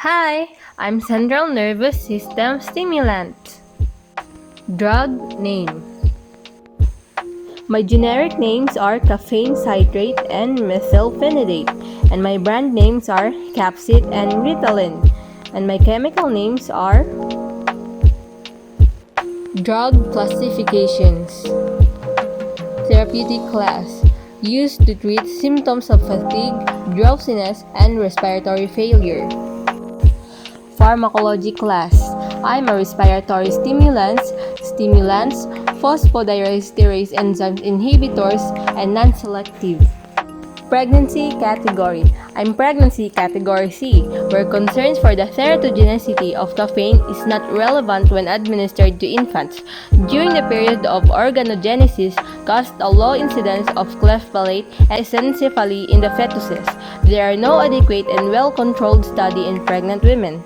Hi, I'm Central Nervous System Stimulant. Drug name. My generic names are caffeine citrate and methylphenidate, and my brand names are Capsid and Ritalin, and my chemical names are drug classifications. Therapeutic class. Used to treat symptoms of fatigue, drowsiness, and respiratory failure. Pharmacology class. I'm a respiratory stimulants, phosphodiesterase enzyme inhibitors, and non-selective. Pregnancy category. I'm pregnancy category C, where concerns for the teratogenicity of caffeine is not relevant when administered to infants. During the period of organogenesis, caused a low incidence of cleft palate and encephaly in the fetuses. There are no adequate and well-controlled study in pregnant women.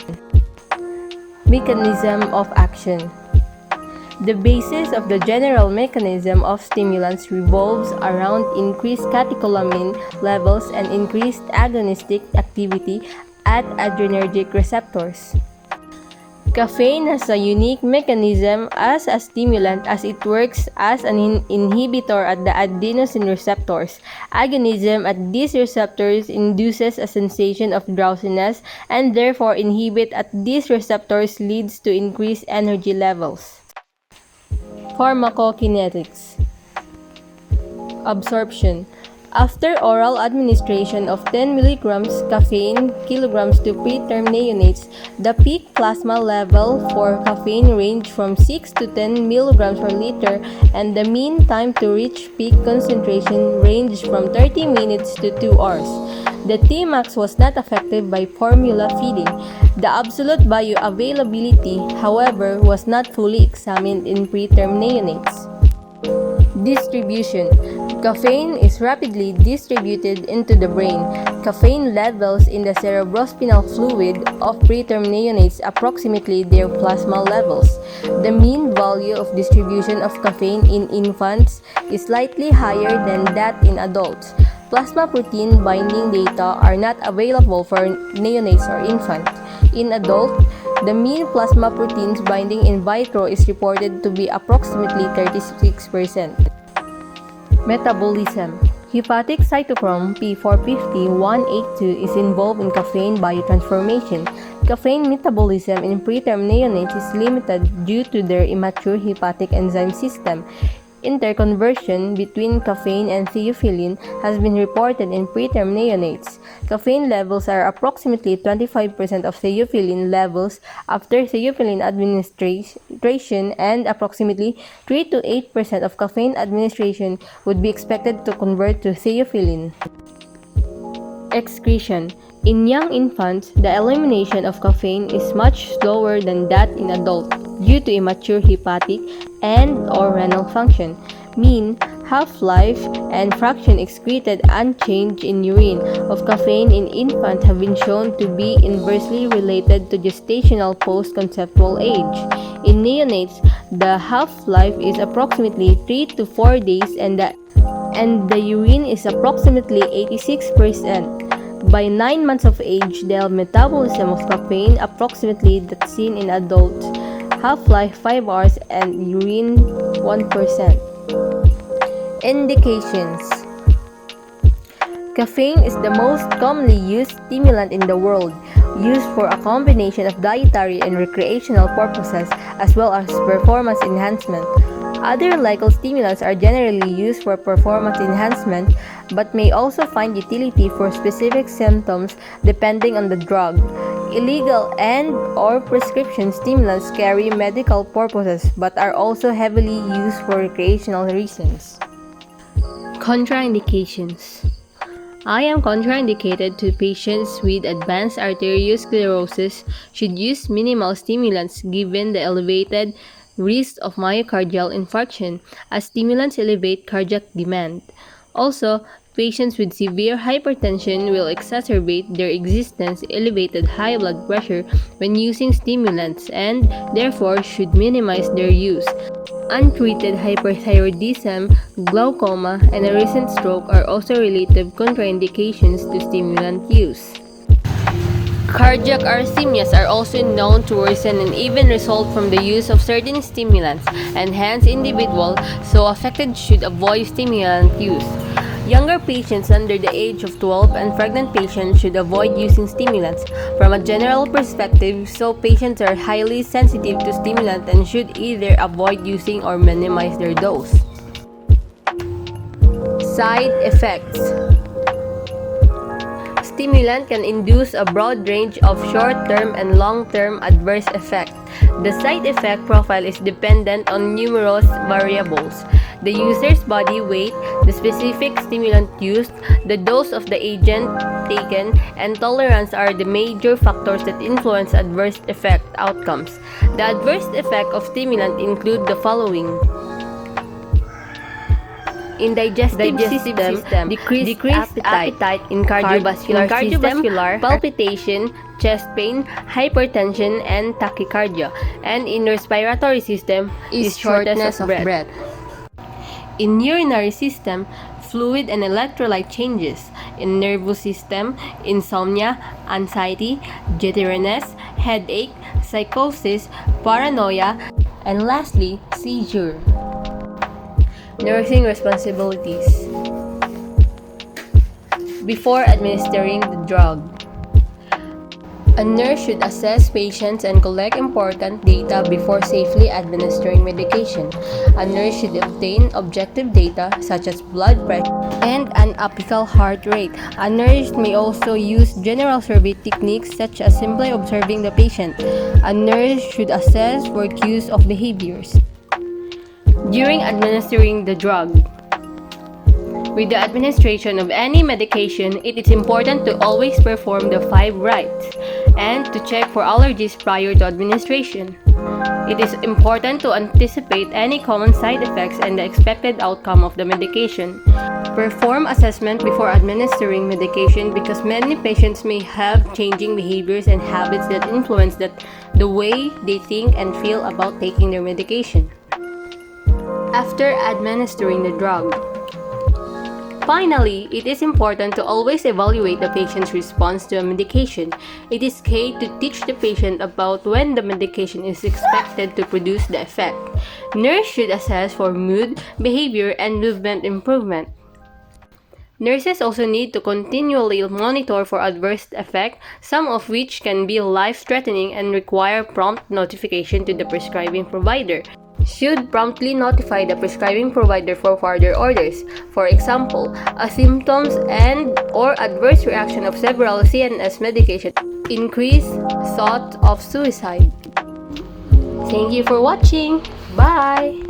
Mechanism of action. The basis of the general mechanism of stimulants revolves around increased catecholamine levels and increased agonistic activity at adrenergic receptors. Caffeine has a unique mechanism as a stimulant as it works as an inhibitor at the adenosine receptors. Agonism at these receptors induces a sensation of drowsiness, and therefore inhibit at these receptors leads to increased energy levels. Pharmacokinetics. Absorption. After oral administration of 10 mg caffeine kilograms to preterm neonates, the peak plasma level for caffeine ranged from 6 to 10 mg per liter, and the mean time to reach peak concentration ranged from 30 minutes to 2 hours. The Tmax was not affected by formula feeding. The absolute bioavailability, however, was not fully examined in preterm neonates. Distribution. Caffeine is rapidly distributed into the brain. Caffeine levels in the cerebrospinal fluid of preterm neonates approximately their plasma levels. The mean value of distribution of caffeine in infants is slightly higher than that in adults. Plasma protein binding data are not available for neonates or infants. In adults, the mean plasma proteins binding in vitro is reported to be approximately 36%. Metabolism. Hepatic cytochrome P450-182 is involved in caffeine biotransformation. Caffeine metabolism in preterm neonates is limited due to their immature hepatic enzyme system. Interconversion between caffeine and theophylline has been reported in preterm neonates. Caffeine levels are approximately 25% of theophylline levels after theophylline administration, and approximately 3 to 8% of caffeine administration would be expected to convert to theophylline. Excretion. In young infants, the elimination of caffeine is much slower than that in adults due to immature hepatic and/or renal function. Mean half-life and fraction excreted unchanged in urine of caffeine in infants have been shown to be inversely related to gestational post-conceptual age. In neonates, the half-life is approximately 3 to 4 days and the urine is approximately 86%. By 9 months of age, the metabolism of caffeine approximately that's seen in adults, half-life 5 hours and urine 1%. Indications. Caffeine is the most commonly used stimulant in the world, used for a combination of dietary and recreational purposes as well as performance enhancement. Other legal stimulants are generally used for performance enhancement, but may also find utility for specific symptoms depending on the drug. Illegal and/or prescription stimulants carry medical purposes but are also heavily used for recreational reasons. Contraindications. I am contraindicated to patients with advanced arteriosclerosis should use minimal stimulants given the elevated risk of myocardial infarction, as stimulants elevate cardiac demand. Also, patients with severe hypertension will exacerbate their existence elevated high blood pressure when using stimulants and therefore should minimize their use. Untreated hyperthyroidism, glaucoma, and a recent stroke are also relative contraindications to stimulant use. Cardiac arrhythmias are also known to worsen and even result from the use of certain stimulants, and hence individuals so affected should avoid stimulant use. Younger patients under the age of 12 and pregnant patients should avoid using stimulants. From a general perspective, so patients are highly sensitive to stimulant and should either avoid using or minimize their dose. Side effects. Stimulant can induce a broad range of short-term and long-term adverse effects. The side effect profile is dependent on numerous variables. The user's body weight, the specific stimulant used, the dose of the agent taken, and tolerance are the major factors that influence adverse effect outcomes. The adverse effect of stimulant include the following. In digestive system, decreased appetite, in cardiovascular system, palpitation, chest pain, hypertension, and tachycardia, and in respiratory system is shortness of breath. In urinary system, fluid and electrolyte changes. In nervous system, insomnia, anxiety, jitteriness, headache, psychosis, paranoia, and lastly, seizure. Nursing responsibilities. Before administering the drug, a nurse should assess patients and collect important data before safely administering medication. A nurse should obtain objective data such as blood pressure and an apical heart rate. A nurse may also use general survey techniques such as simply observing the patient. A nurse should assess for cues of behaviors. During administering the drug. With the administration of any medication, it is important to always perform the 5 rites and to check for allergies prior to administration. It is important to anticipate any common side effects and the expected outcome of the medication. Perform assessment before administering medication because many patients may have changing behaviors and habits that influence the way they think and feel about taking their medication. After administering the drug. Finally, it is important to always evaluate the patient's response to a medication. It is key to teach the patient about when the medication is expected to produce the effect. Nurse should assess for mood, behavior, and movement improvement. Nurses also need to continually monitor for adverse effects, some of which can be life-threatening and require prompt notification to the prescribing provider. Should promptly notify the prescribing provider for further orders. For example, a symptoms and/or adverse reaction of several CNS medications increase thought of suicide. Thank you for watching. Bye!